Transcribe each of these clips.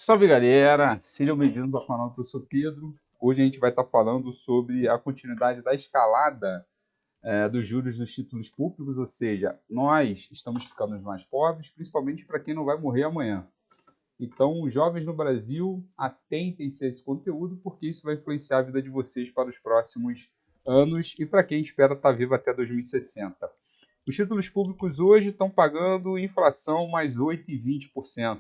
Salve galera, sejam bem-vindos ao canal do Professor Pedro. Hoje a gente vai estar falando sobre a continuidade da escalada dos juros dos títulos públicos, ou seja, nós estamos ficando mais pobres, principalmente para quem não vai morrer amanhã. Então, os jovens no Brasil, atentem-se a esse conteúdo, porque isso vai influenciar a vida de vocês para os próximos anos e para quem espera estar vivo até 2060. Os títulos públicos hoje estão pagando inflação mais 8,20%.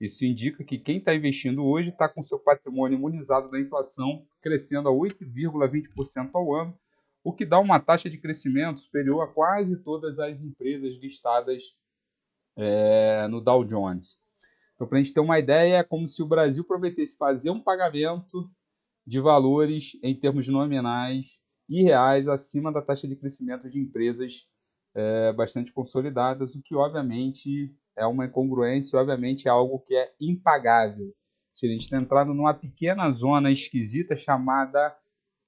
Isso indica que quem está investindo hoje está com seu patrimônio imunizado da inflação, crescendo a 8,20% ao ano, o que dá uma taxa de crescimento superior a quase todas as empresas listadas no Dow Jones. Então, para a gente ter uma ideia, é como se o Brasil prometesse fazer um pagamento de valores em termos nominais e reais acima da taxa de crescimento de empresas bastante consolidadas, o que obviamente é uma incongruência, obviamente é algo que é impagável. Se a gente está entrando numa pequena zona esquisita chamada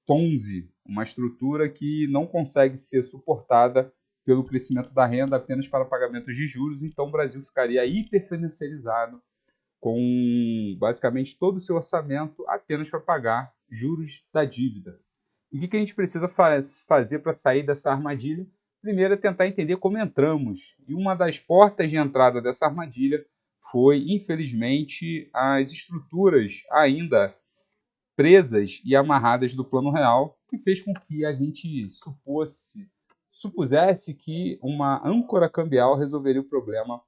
Ponzi, uma estrutura que não consegue ser suportada pelo crescimento da renda apenas para pagamentos de juros, então o Brasil ficaria hiperfinanciarizado com basicamente todo o seu orçamento apenas para pagar juros da dívida. E o que a gente precisa fazer para sair dessa armadilha? Primeiro é tentar entender como entramos. E uma das portas de entrada dessa armadilha foi, infelizmente, as estruturas ainda presas e amarradas do Plano Real, que fez com que a gente supusesse que uma âncora cambial resolveria o problema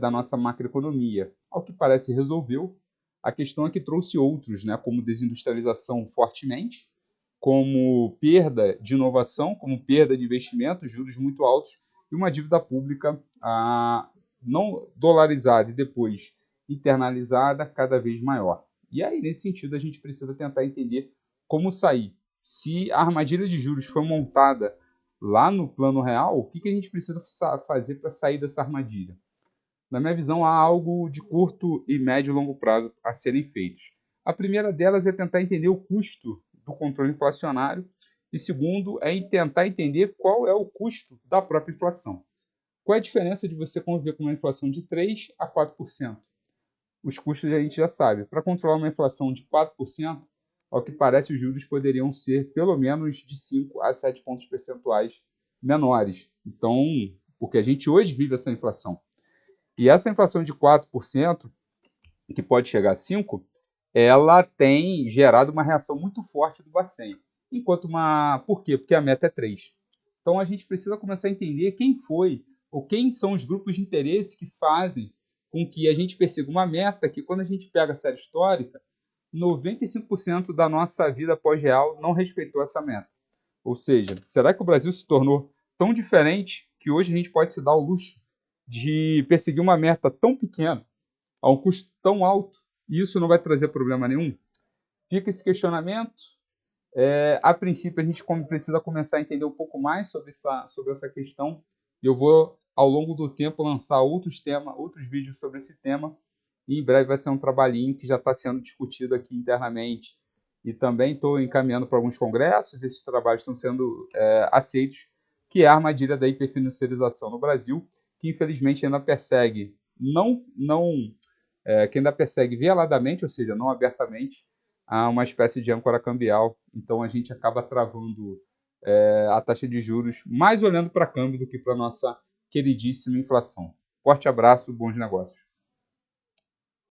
da nossa macroeconomia. Ao que parece, resolveu. A questão é que trouxe outros, né, como desindustrialização fortemente, como perda de inovação, como perda de investimento, juros muito altos, e uma dívida pública não dolarizada e depois internalizada cada vez maior. E aí, nesse sentido, a gente precisa tentar entender como sair. Se a armadilha de juros foi montada lá no Plano Real, o que a gente precisa fazer para sair dessa armadilha? Na minha visão, há algo de curto e médio e longo prazo a serem feitos. A primeira delas é tentar entender o custo do controle inflacionário e, segundo, é tentar entender qual é o custo da própria inflação. Qual é a diferença de você conviver com uma inflação de 3% a 4%? Os custos a gente já sabe. Para controlar uma inflação de 4%, ao que parece, os juros poderiam ser pelo menos de 5 a 7 pontos percentuais menores. Então, porque a gente hoje vive essa inflação. E essa inflação de 4%, que pode chegar a 5%, ela tem gerado uma reação muito forte do Bacen. Por quê? Porque a meta é 3%. Então a gente precisa começar a entender quem foi ou quem são os grupos de interesse que fazem com que a gente persiga uma meta que, quando a gente pega a série histórica, 95% da nossa vida pós-real não respeitou essa meta. Ou seja, será que o Brasil se tornou tão diferente que hoje a gente pode se dar o luxo de perseguir uma meta tão pequena a um custo tão alto e isso não vai trazer problema nenhum? Fica esse questionamento. A princípio, a gente precisa começar a entender um pouco mais sobre essa questão. E eu vou, ao longo do tempo, lançar outros vídeos sobre esse tema. E em breve vai ser um trabalhinho que já está sendo discutido aqui internamente. E também estou encaminhando para alguns congressos. Esses trabalhos estão sendo aceitos, que é a armadilha da hiperfinanciarização no Brasil, que infelizmente ainda persegue, que ainda persegue veladamente, ou seja, não abertamente, a uma espécie de âncora cambial. Então a gente acaba travando a taxa de juros mais olhando para câmbio do que para a nossa queridíssima inflação. Forte abraço, bons negócios.